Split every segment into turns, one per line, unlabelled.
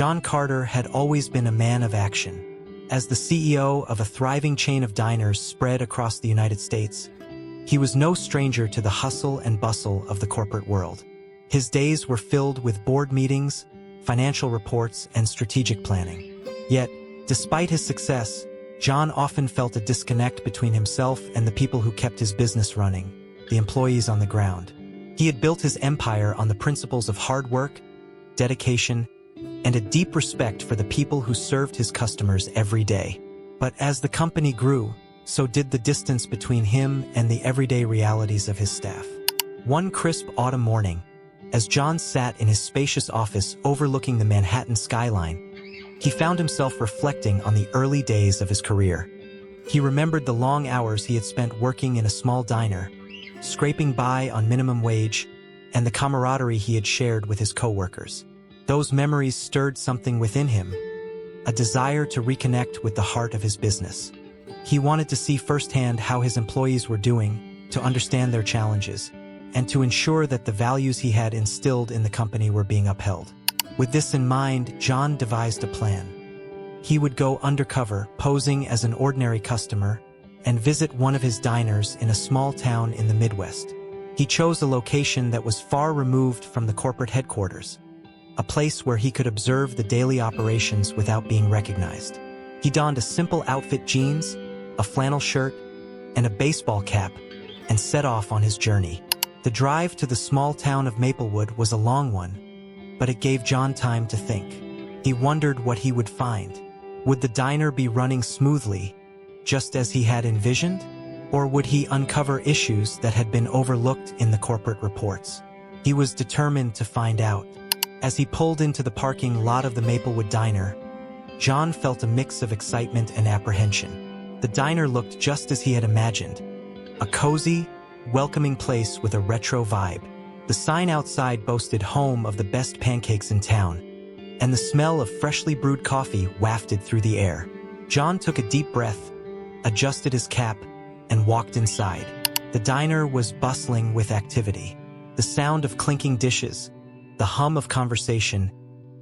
John Carter had always been a man of action. As the CEO of a thriving chain of diners spread across the United States, he was no stranger to the hustle and bustle of the corporate world. His days were filled with board meetings, financial reports, and strategic planning. Yet, despite his success, John often felt a disconnect between himself and the people who kept his business running, the employees on the ground. He had built his empire on the principles of hard work, dedication, and a deep respect for the people who served his customers every day. But as the company grew, so did the distance between him and the everyday realities of his staff. One crisp autumn morning, as John sat in his spacious office overlooking the Manhattan skyline, he found himself reflecting on the early days of his career. He remembered the long hours he had spent working in a small diner, scraping by on minimum wage, and the camaraderie he had shared with his coworkers. Those memories stirred something within him, a desire to reconnect with the heart of his business. He wanted to see firsthand how his employees were doing, to understand their challenges, and to ensure that the values he had instilled in the company were being upheld. With this in mind, John devised a plan. He would go undercover, posing as an ordinary customer, and visit one of his diners in a small town in the Midwest. He chose a location that was far removed from the corporate headquarters, a place where he could observe the daily operations without being recognized. He donned a simple outfit: jeans, a flannel shirt, and a baseball cap, and set off on his journey. The drive to the small town of Maplewood was a long one, but it gave John time to think. He wondered what he would find. Would the diner be running smoothly, just as he had envisioned? Or would he uncover issues that had been overlooked in the corporate reports? He was determined to find out. As he pulled into the parking lot of the Maplewood diner, John felt a mix of excitement and apprehension. The diner looked just as he had imagined, a cozy, welcoming place with a retro vibe. The sign outside boasted home of the best pancakes in town, and the smell of freshly brewed coffee wafted through the air. John took a deep breath, adjusted his cap, and walked inside. The diner was bustling with activity. The sound of clinking dishes, the hum of conversation,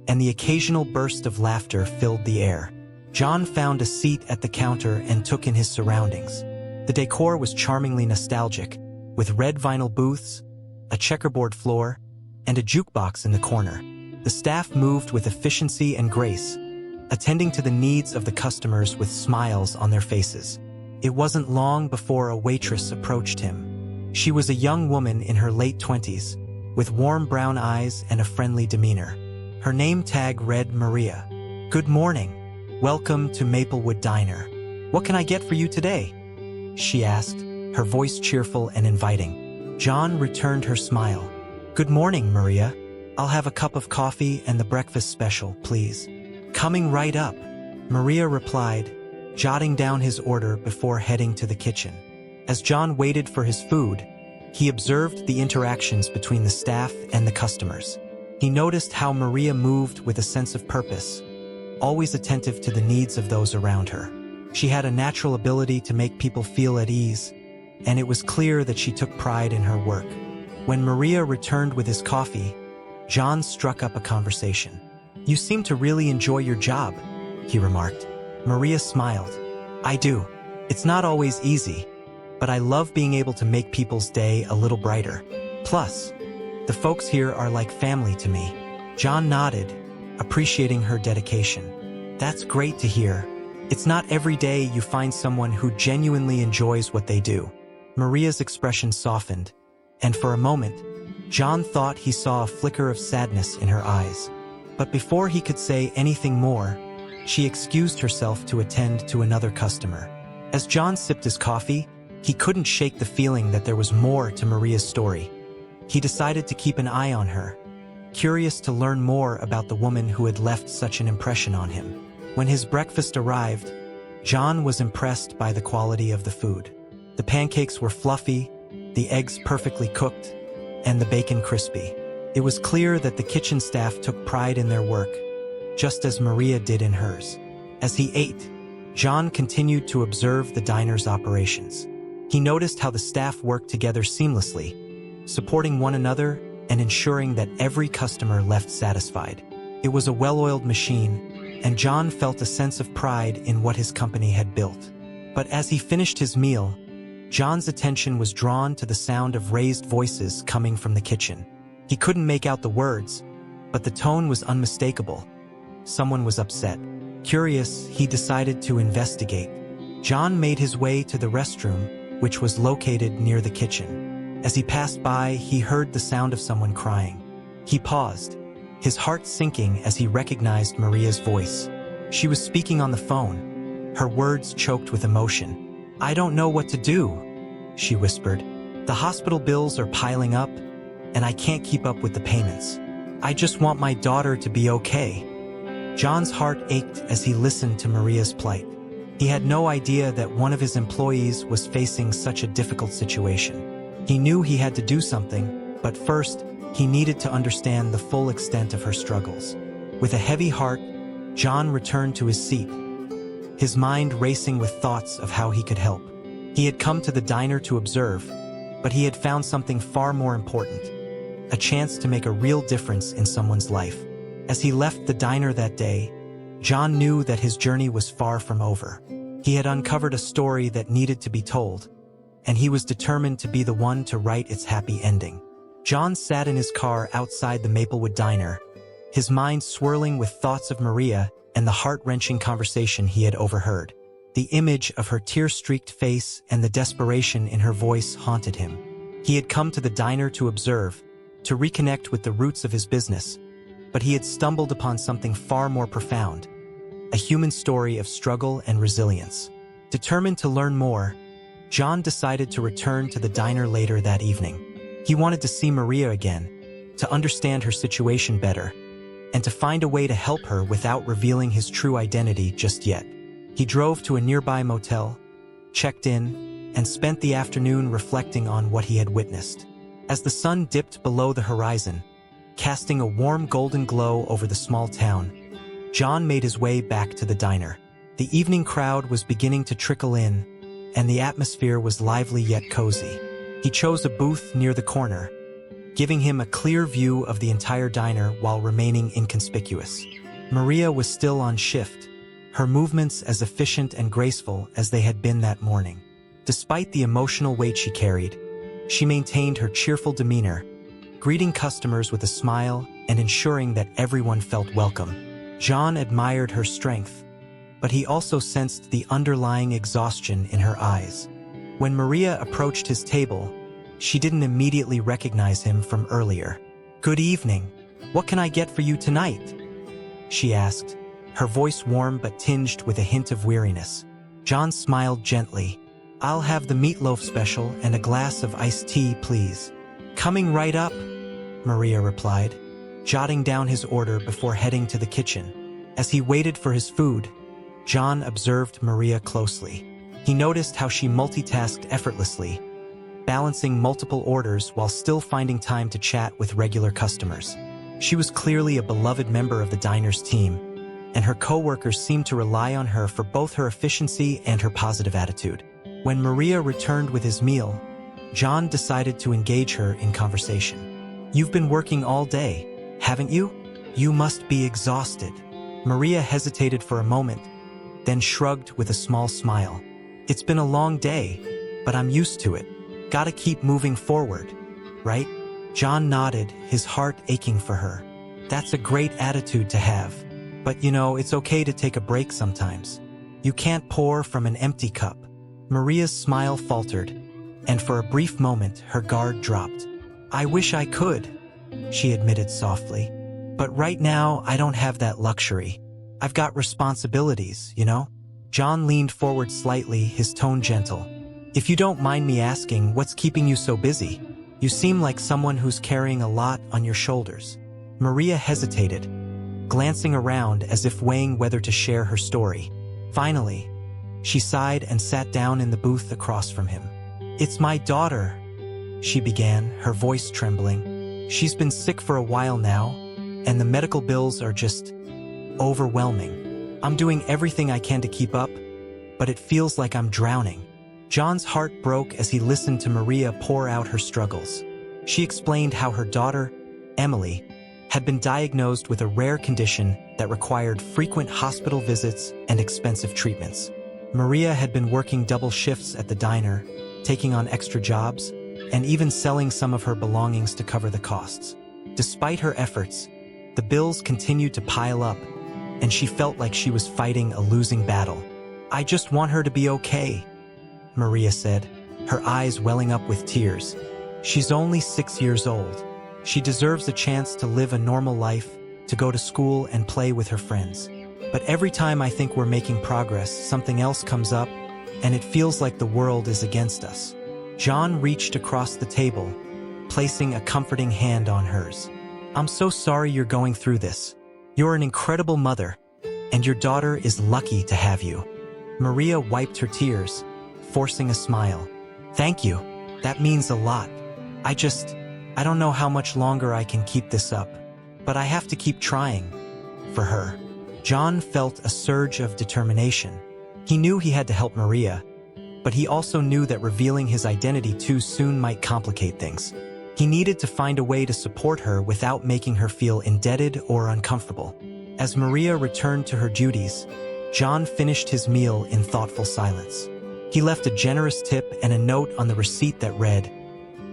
and the occasional burst of laughter filled the air. John found a seat at the counter and took in his surroundings. The decor was charmingly nostalgic, with red vinyl booths, a checkerboard floor, and a jukebox in the corner. The staff moved with efficiency and grace, attending to the needs of the customers with smiles on their faces. It wasn't long before a waitress approached him. She was a young woman in her late 20s, with warm brown eyes and a friendly demeanor. Her name tag read Maria. "Good morning. Welcome to Maplewood Diner. What can I get for you today?" she asked, her voice cheerful and inviting. John returned her smile. "Good morning, Maria. I'll have a cup of coffee and the breakfast special, please." "Coming right up," Maria replied, jotting down his order before heading to the kitchen. As John waited for his food, he observed the interactions between the staff and the customers. He noticed how Maria moved with a sense of purpose, always attentive to the needs of those around her. She had a natural ability to make people feel at ease, and it was clear that she took pride in her work. When Maria returned with his coffee, John struck up a conversation. "You seem to really enjoy your job," he remarked. Maria smiled. "I do. It's not always easy, but I love being able to make people's day a little brighter. Plus, the folks here are like family to me." John nodded, appreciating her dedication. "That's great to hear. It's not every day you find someone who genuinely enjoys what they do." Maria's expression softened, and for a moment, John thought he saw a flicker of sadness in her eyes. But before he could say anything more, she excused herself to attend to another customer. As John sipped his coffee, he couldn't shake the feeling that there was more to Maria's story. He decided to keep an eye on her, curious to learn more about the woman who had left such an impression on him. When his breakfast arrived, John was impressed by the quality of the food. The pancakes were fluffy, the eggs perfectly cooked, and the bacon crispy. It was clear that the kitchen staff took pride in their work, just as Maria did in hers. As he ate, John continued to observe the diner's operations. He noticed how the staff worked together seamlessly, supporting one another and ensuring that every customer left satisfied. It was a well-oiled machine, and John felt a sense of pride in what his company had built. But as he finished his meal, John's attention was drawn to the sound of raised voices coming from the kitchen. He couldn't make out the words, but the tone was unmistakable. Someone was upset. Curious, he decided to investigate. John made his way to the restroom, which was located near the kitchen. As he passed by, he heard the sound of someone crying. He paused, his heart sinking as he recognized Maria's voice. She was speaking on the phone, her words choked with emotion. "I don't know what to do," she whispered. "The hospital bills are piling up, and I can't keep up with the payments. I just want my daughter to be okay." John's heart ached as he listened to Maria's plight. He had no idea that one of his employees was facing such a difficult situation. He knew he had to do something, but first, he needed to understand the full extent of her struggles. With a heavy heart, John returned to his seat, his mind racing with thoughts of how he could help. He had come to the diner to observe, but he had found something far more important, a chance to make a real difference in someone's life. As he left the diner that day, John knew that his journey was far from over. He had uncovered a story that needed to be told, and he was determined to be the one to write its happy ending. John sat in his car outside the Maplewood Diner, his mind swirling with thoughts of Maria and the heart-wrenching conversation he had overheard. The image of her tear-streaked face and the desperation in her voice haunted him. He had come to the diner to observe, to reconnect with the roots of his business, but he had stumbled upon something far more profound, a human story of struggle and resilience. Determined to learn more, John decided to return to the diner later that evening. He wanted to see Maria again, to understand her situation better, and to find a way to help her without revealing his true identity just yet. He drove to a nearby motel, checked in, and spent the afternoon reflecting on what he had witnessed. As the sun dipped below the horizon, casting a warm golden glow over the small town, John made his way back to the diner. The evening crowd was beginning to trickle in, and the atmosphere was lively yet cozy. He chose a booth near the corner, giving him a clear view of the entire diner while remaining inconspicuous. Maria was still on shift, her movements as efficient and graceful as they had been that morning. Despite the emotional weight she carried, she maintained her cheerful demeanor, greeting customers with a smile and ensuring that everyone felt welcome. John admired her strength, but he also sensed the underlying exhaustion in her eyes. When Maria approached his table, she didn't immediately recognize him from earlier. "Good evening. What can I get for you tonight?" she asked, her voice warm but tinged with a hint of weariness. John smiled gently. "I'll have the meatloaf special and a glass of iced tea, please." "Coming right up," Maria replied, jotting down his order before heading to the kitchen. As he waited for his food, John observed Maria closely. He noticed how she multitasked effortlessly, balancing multiple orders while still finding time to chat with regular customers. She was clearly a beloved member of the diner's team, and her co-workers seemed to rely on her for both her efficiency and her positive attitude. When Maria returned with his meal, John decided to engage her in conversation. "You've been working all day, haven't you? You must be exhausted." Maria hesitated for a moment, then shrugged with a small smile. "It's been a long day, but I'm used to it. Gotta keep moving forward, right?" John nodded, his heart aching for her. "That's a great attitude to have. But you know, it's okay to take a break sometimes. You can't pour from an empty cup." Maria's smile faltered, and for a brief moment her guard dropped. "I wish I could," she admitted softly. "But right now I don't have that luxury. I've got responsibilities, you know?" John leaned forward slightly, his tone gentle. "If you don't mind me asking, what's keeping you so busy? You seem like someone who's carrying a lot on your shoulders." Maria hesitated, glancing around as if weighing whether to share her story. Finally, she sighed and sat down in the booth across from him. "It's my daughter," she began, her voice trembling. "She's been sick for a while now, and the medical bills are just overwhelming. I'm doing everything I can to keep up, but it feels like I'm drowning." John's heart broke as he listened to Maria pour out her struggles. She explained how her daughter, Emily, had been diagnosed with a rare condition that required frequent hospital visits and expensive treatments. Maria had been working double shifts at the diner, taking on extra jobs, and even selling some of her belongings to cover the costs. Despite her efforts, the bills continued to pile up, and she felt like she was fighting a losing battle. "I just want her to be okay," Maria said, her eyes welling up with tears. "She's only 6 years old. She deserves a chance to live a normal life, to go to school and play with her friends. But every time I think we're making progress, something else comes up, and it feels like the world is against us." John reached across the table, placing a comforting hand on hers. "I'm so sorry you're going through this. You're an incredible mother, and your daughter is lucky to have you." Maria wiped her tears, forcing a smile. "Thank you. That means a lot. I don't know how much longer I can keep this up, but I have to keep trying. For her." John felt a surge of determination. He knew he had to help Maria, but he also knew that revealing his identity too soon might complicate things. He needed to find a way to support her without making her feel indebted or uncomfortable. As Maria returned to her duties, John finished his meal in thoughtful silence. He left a generous tip and a note on the receipt that read,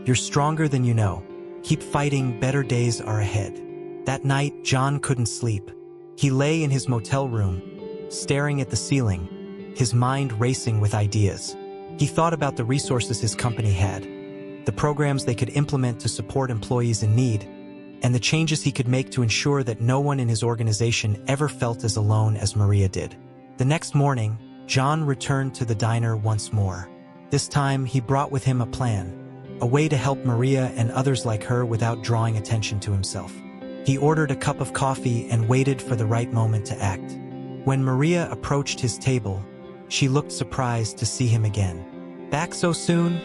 "You're stronger than you know. Keep fighting, better days are ahead." That night, John couldn't sleep. He lay in his motel room, staring at the ceiling, his mind racing with ideas. He thought about the resources his company had, the programs they could implement to support employees in need, and the changes he could make to ensure that no one in his organization ever felt as alone as Maria did. The next morning, John returned to the diner once more. This time, he brought with him a plan, a way to help Maria and others like her without drawing attention to himself. He ordered a cup of coffee and waited for the right moment to act. When Maria approached his table, she looked surprised to see him again. "Back so soon?"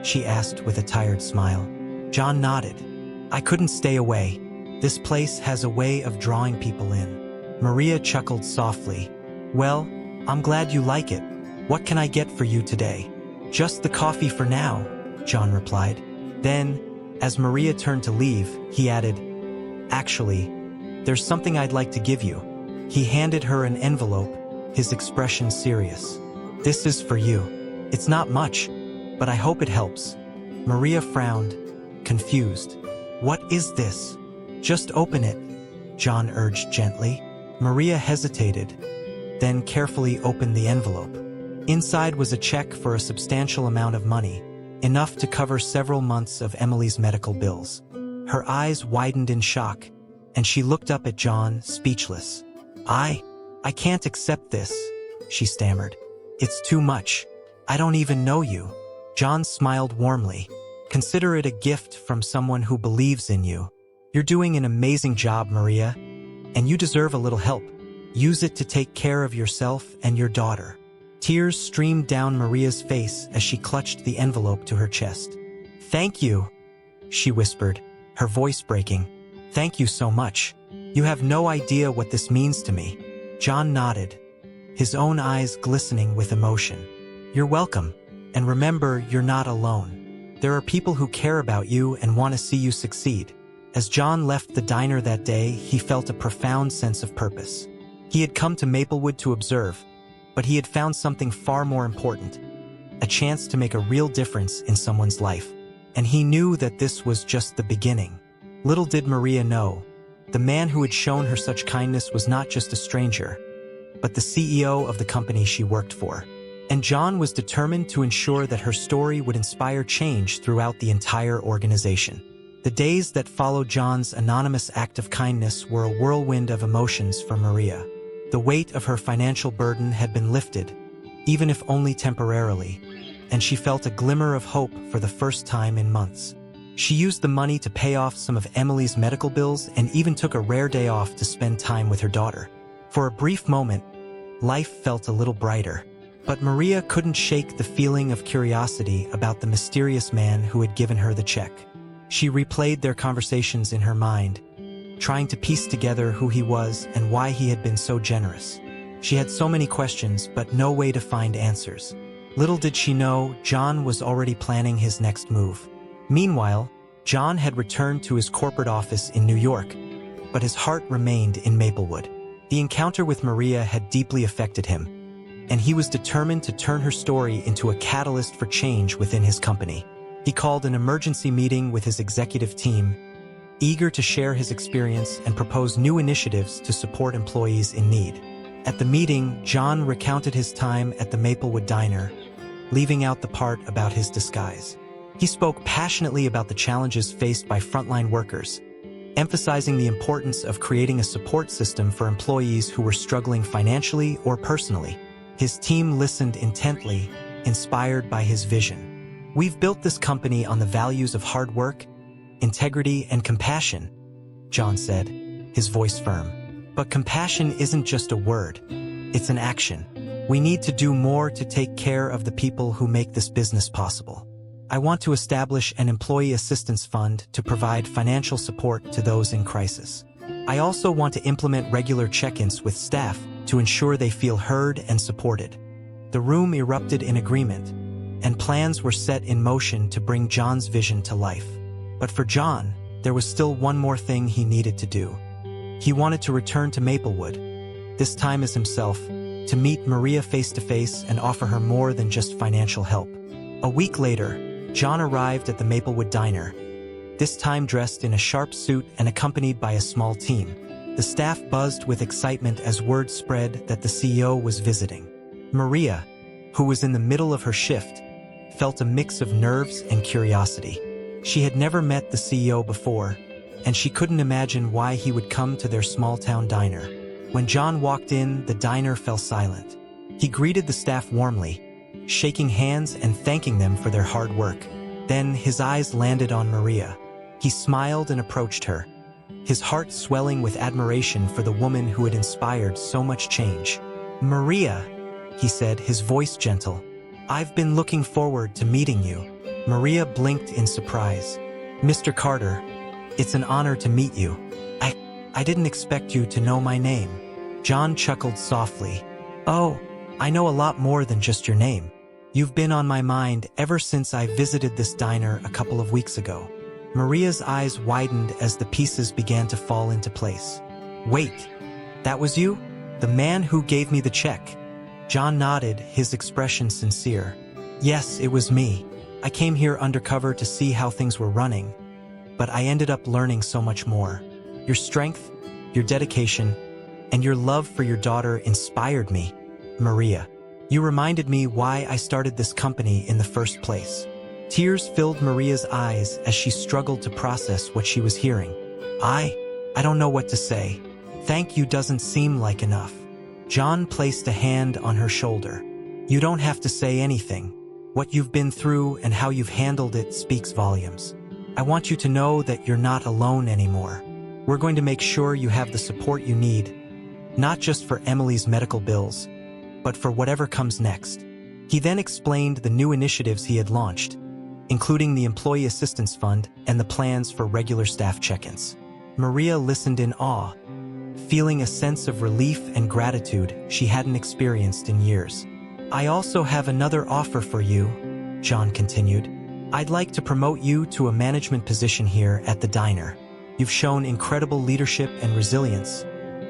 she asked with a tired smile. John nodded. "I couldn't stay away. This place has a way of drawing people in." Maria chuckled softly. "Well, I'm glad you like it. What can I get for you today?" "Just the coffee for now," John replied. Then, as Maria turned to leave, he added, "Actually, there's something I'd like to give you." He handed her an envelope, his expression serious. "This is for you. It's not much, but I hope it helps." Maria frowned, confused. "What is this?" "Just open it," John urged gently. Maria hesitated, then carefully opened the envelope. Inside was a check for a substantial amount of money, enough to cover several months of Emily's medical bills. Her eyes widened in shock, and she looked up at John, speechless. I can't accept this," she stammered. "It's too much. I don't even know you." John smiled warmly. "Consider it a gift from someone who believes in you. You're doing an amazing job, Maria, and you deserve a little help. Use it to take care of yourself and your daughter." Tears streamed down Maria's face as she clutched the envelope to her chest. "Thank you," she whispered, her voice breaking. "Thank you so much. You have no idea what this means to me." John nodded, his own eyes glistening with emotion. "You're welcome. And remember, you're not alone. There are people who care about you and want to see you succeed." As John left the diner that day, he felt a profound sense of purpose. He had come to Maplewood to observe, but he had found something far more important, a chance to make a real difference in someone's life. And he knew that this was just the beginning. Little did Maria know, the man who had shown her such kindness was not just a stranger, but the CEO of the company she worked for. And John was determined to ensure that her story would inspire change throughout the entire organization. The days that followed John's anonymous act of kindness were a whirlwind of emotions for Maria. The weight of her financial burden had been lifted, even if only temporarily, and she felt a glimmer of hope for the first time in months. She used the money to pay off some of Emily's medical bills and even took a rare day off to spend time with her daughter. For a brief moment, life felt a little brighter. But Maria couldn't shake the feeling of curiosity about the mysterious man who had given her the check. She replayed their conversations in her mind, trying to piece together who he was and why he had been so generous. She had so many questions, but no way to find answers. Little did she know, John was already planning his next move. Meanwhile, John had returned to his corporate office in New York, but his heart remained in Maplewood. The encounter with Maria had deeply affected him, and he was determined to turn her story into a catalyst for change within his company. He called an emergency meeting with his executive team, eager to share his experience and propose new initiatives to support employees in need. At the meeting, John recounted his time at the Maplewood Diner, leaving out the part about his disguise. He spoke passionately about the challenges faced by frontline workers, emphasizing the importance of creating a support system for employees who were struggling financially or personally. His team listened intently, inspired by his vision. "We've built this company on the values of hard work, integrity, and compassion," John said, his voice firm. "But compassion isn't just a word, it's an action. We need to do more to take care of the people who make this business possible. I want to establish an employee assistance fund to provide financial support to those in crisis. I also want to implement regular check-ins with staff to ensure they feel heard and supported." The room erupted in agreement, and plans were set in motion to bring John's vision to life. But for John, there was still one more thing he needed to do. He wanted to return to Maplewood, this time as himself, to meet Maria face-to-face and offer her more than just financial help. A week later, John arrived at the Maplewood Diner, this time dressed in a sharp suit and accompanied by a small team. The staff buzzed with excitement as word spread that the CEO was visiting. Maria, who was in the middle of her shift, felt a mix of nerves and curiosity. She had never met the CEO before, and she couldn't imagine why he would come to their small-town diner. When John walked in, the diner fell silent. He greeted the staff warmly, shaking hands and thanking them for their hard work. Then his eyes landed on Maria. He smiled and approached her, his heart swelling with admiration for the woman who had inspired so much change. "Maria," he said, his voice gentle, "I've been looking forward to meeting you." Maria blinked in surprise. "Mr. Carter, it's an honor to meet you. I didn't expect you to know my name." John chuckled softly. "Oh, I know a lot more than just your name. You've been on my mind ever since I visited this diner a couple of weeks ago." Maria's eyes widened as the pieces began to fall into place. "Wait, that was you? The man who gave me the check?" John nodded, his expression sincere. "Yes, it was me. I came here undercover to see how things were running, but I ended up learning so much more. Your strength, your dedication, and your love for your daughter inspired me, Maria. You reminded me why I started this company in the first place." Tears filled Maria's eyes as she struggled to process what she was hearing. I don't know what to say. Thank you doesn't seem like enough." John placed a hand on her shoulder. "You don't have to say anything. What you've been through and how you've handled it speaks volumes. I want you to know that you're not alone anymore. We're going to make sure you have the support you need, not just for Emily's medical bills, but for whatever comes next." He then explained the new initiatives he had launched, including the Employee Assistance Fund and the plans for regular staff check-ins. Maria listened in awe, feeling a sense of relief and gratitude she hadn't experienced in years. "I also have another offer for you," John continued. "I'd like to promote you to a management position here at the diner. You've shown incredible leadership and resilience,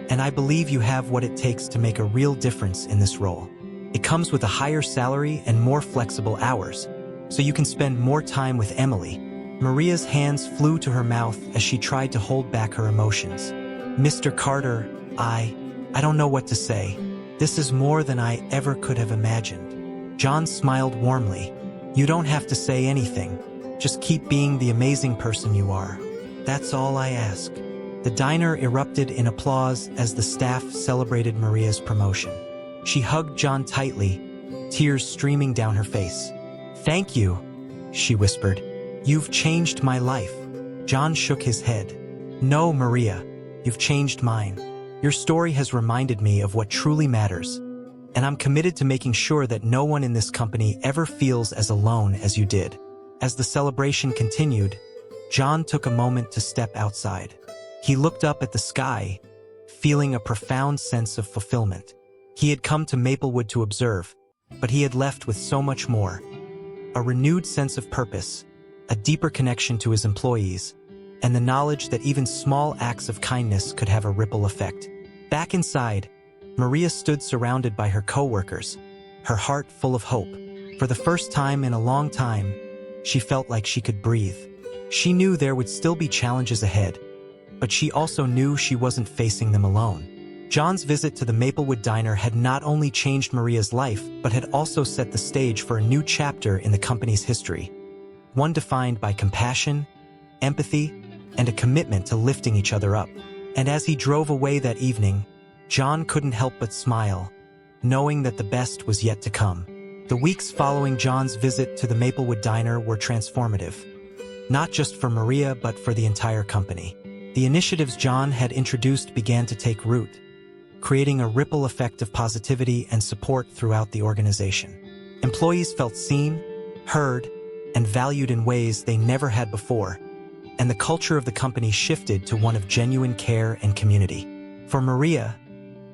and I believe you have what it takes to make a real difference in this role. It comes with a higher salary and more flexible hours, so you can spend more time with Emily." Maria's hands flew to her mouth as she tried to hold back her emotions. "Mr. Carter, I don't know what to say. This is more than I ever could have imagined." John smiled warmly. "You don't have to say anything. Just keep being the amazing person you are. That's all I ask." The diner erupted in applause as the staff celebrated Maria's promotion. She hugged John tightly, tears streaming down her face. "Thank you," she whispered. "You've changed my life." John shook his head. "No, Maria, you've changed mine. Your story has reminded me of what truly matters, and I'm committed to making sure that no one in this company ever feels as alone as you did." As the celebration continued, John took a moment to step outside. He looked up at the sky, feeling a profound sense of fulfillment. He had come to Maplewood to observe, but he had left with so much more. A renewed sense of purpose, a deeper connection to his employees, and the knowledge that even small acts of kindness could have a ripple effect. Back inside, Maria stood surrounded by her coworkers, her heart full of hope. For the first time in a long time, she felt like she could breathe. She knew there would still be challenges ahead, but she also knew she wasn't facing them alone. John's visit to the Maplewood Diner had not only changed Maria's life, but had also set the stage for a new chapter in the company's history. One defined by compassion, empathy, and a commitment to lifting each other up. And as he drove away that evening, John couldn't help but smile, knowing that the best was yet to come. The weeks following John's visit to the Maplewood Diner were transformative, not just for Maria but for the entire company. The initiatives John had introduced began to take root, creating a ripple effect of positivity and support throughout the organization. Employees felt seen, heard, and valued in ways they never had before, and the culture of the company shifted to one of genuine care and community. For Maria,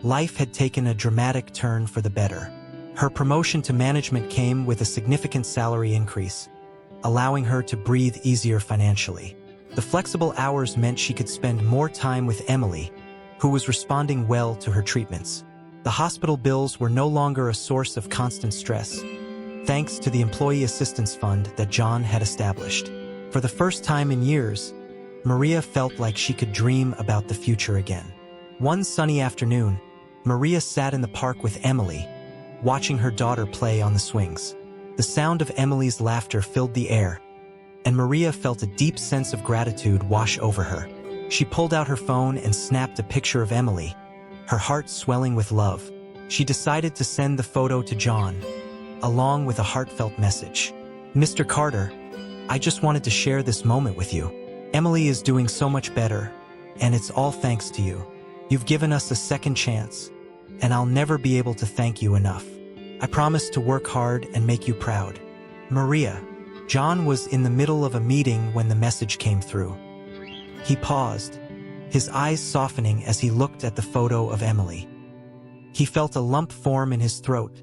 life had taken a dramatic turn for the better. Her promotion to management came with a significant salary increase, allowing her to breathe easier financially. The flexible hours meant she could spend more time with Emily, who was responding well to her treatments. The hospital bills were no longer a source of constant stress, thanks to the Employee Assistance Fund that John had established. For the first time in years, Maria felt like she could dream about the future again. One sunny afternoon, Maria sat in the park with Emily, watching her daughter play on the swings. The sound of Emily's laughter filled the air, and Maria felt a deep sense of gratitude wash over her. She pulled out her phone and snapped a picture of Emily, her heart swelling with love. She decided to send the photo to John, along with a heartfelt message. "Mr. Carter, I just wanted to share this moment with you. Emily is doing so much better, and it's all thanks to you. You've given us a second chance, and I'll never be able to thank you enough. I promise to work hard and make you proud. Maria." John was in the middle of a meeting when the message came through. He paused, his eyes softening as he looked at the photo of Emily. He felt a lump form in his throat,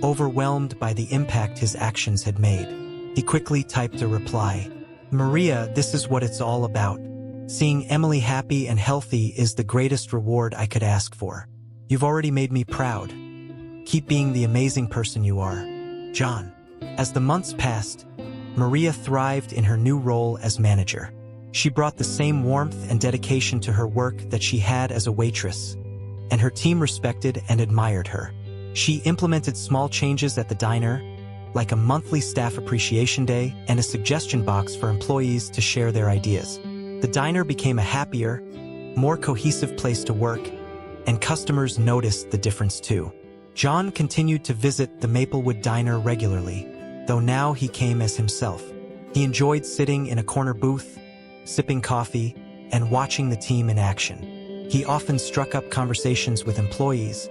overwhelmed by the impact his actions had made. He quickly typed a reply. "Maria, this is what it's all about. Seeing Emily happy and healthy is the greatest reward I could ask for. You've already made me proud. Keep being the amazing person you are, John." As the months passed, Maria thrived in her new role as manager. She brought the same warmth and dedication to her work that she had as a waitress, and her team respected and admired her. She implemented small changes at the diner, like a monthly staff appreciation day and a suggestion box for employees to share their ideas. The diner became a happier, more cohesive place to work, and customers noticed the difference too. John continued to visit the Maplewood Diner regularly, though now he came as himself. He enjoyed sitting in a corner booth, sipping coffee, and watching the team in action. He often struck up conversations with employees,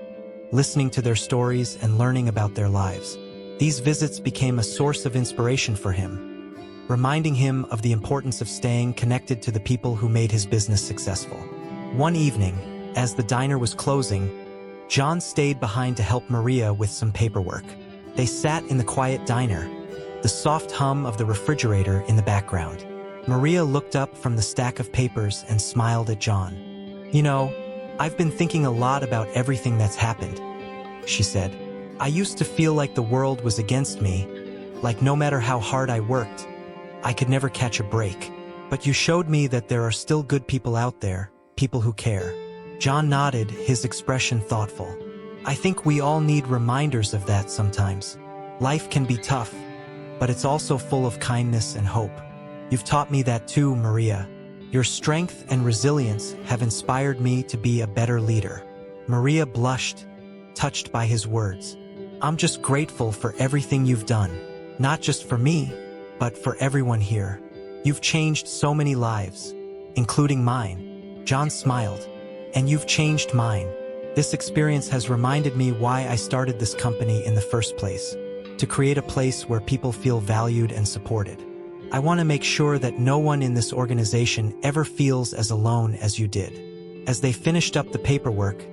listening to their stories and learning about their lives. These visits became a source of inspiration for him, reminding him of the importance of staying connected to the people who made his business successful. One evening, as the diner was closing, John stayed behind to help Maria with some paperwork. They sat in the quiet diner, the soft hum of the refrigerator in the background. Maria looked up from the stack of papers and smiled at John. "You know, I've been thinking a lot about everything that's happened," she said. "I used to feel like the world was against me, like no matter how hard I worked, I could never catch a break. But you showed me that there are still good people out there, people who care." John nodded, his expression thoughtful. "I think we all need reminders of that sometimes. Life can be tough, but it's also full of kindness and hope. You've taught me that too, Maria. Your strength and resilience have inspired me to be a better leader." Maria blushed, touched by his words. "I'm just grateful for everything you've done, not just for me, but for everyone here. You've changed so many lives, including mine." John smiled. "And you've changed mine. This experience has reminded me why I started this company in the first place, to create a place where people feel valued and supported. I want to make sure that no one in this organization ever feels as alone as you did." As they finished up the paperwork,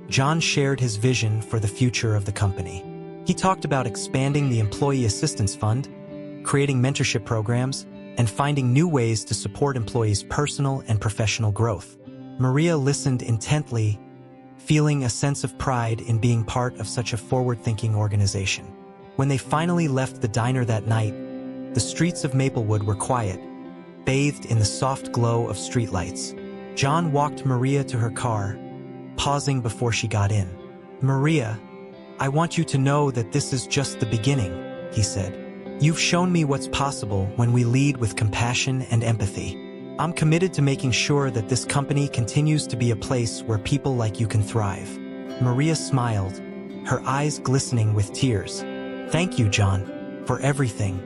John shared his vision for the future of the company. He talked about expanding the Employee Assistance Fund, creating mentorship programs, and finding new ways to support employees' personal and professional growth. Maria listened intently, feeling a sense of pride in being part of such a forward-thinking organization. When they finally left the diner that night, the streets of Maplewood were quiet, bathed in the soft glow of streetlights. John walked Maria to her car, pausing before she got in. "Maria, I want you to know that this is just the beginning," he said. "You've shown me what's possible when we lead with compassion and empathy. I'm committed to making sure that this company continues to be a place where people like you can thrive." Maria smiled, her eyes glistening with tears. "Thank you, John, for everything.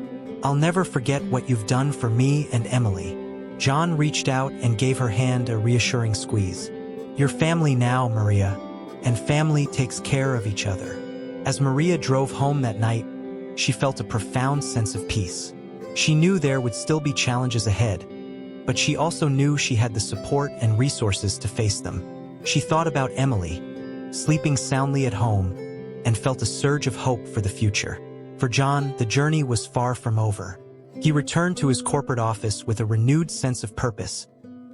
I'll never forget what you've done for me and Emily." John reached out and gave her hand a reassuring squeeze. "You're family now, Maria, and family takes care of each other." As Maria drove home that night, she felt a profound sense of peace. She knew there would still be challenges ahead, but she also knew she had the support and resources to face them. She thought about Emily, sleeping soundly at home, and felt a surge of hope for the future. For John, the journey was far from over. He returned to his corporate office with a renewed sense of purpose,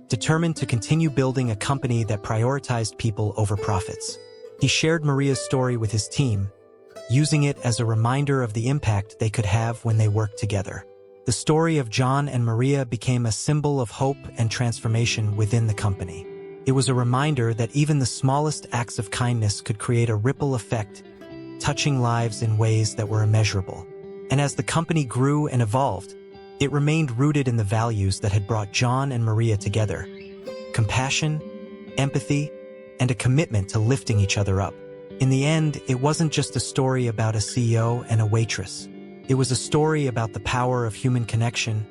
determined to continue building a company that prioritized people over profits. He shared Maria's story with his team, using it as a reminder of the impact they could have when they worked together. The story of John and Maria became a symbol of hope and transformation within the company. It was a reminder that even the smallest acts of kindness could create a ripple effect, touching lives in ways that were immeasurable. And as the company grew and evolved, it remained rooted in the values that had brought John and Maria together: compassion, empathy, and a commitment to lifting each other up. In the end, it wasn't just a story about a CEO and a waitress. It was a story about the power of human connection,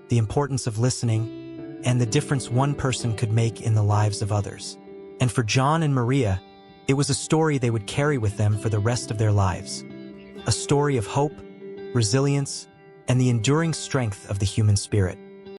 the importance of listening, and the difference one person could make in the lives of others. And for John and Maria, it was a story they would carry with them for the rest of their lives. A story of hope, resilience, and the enduring strength of the human spirit.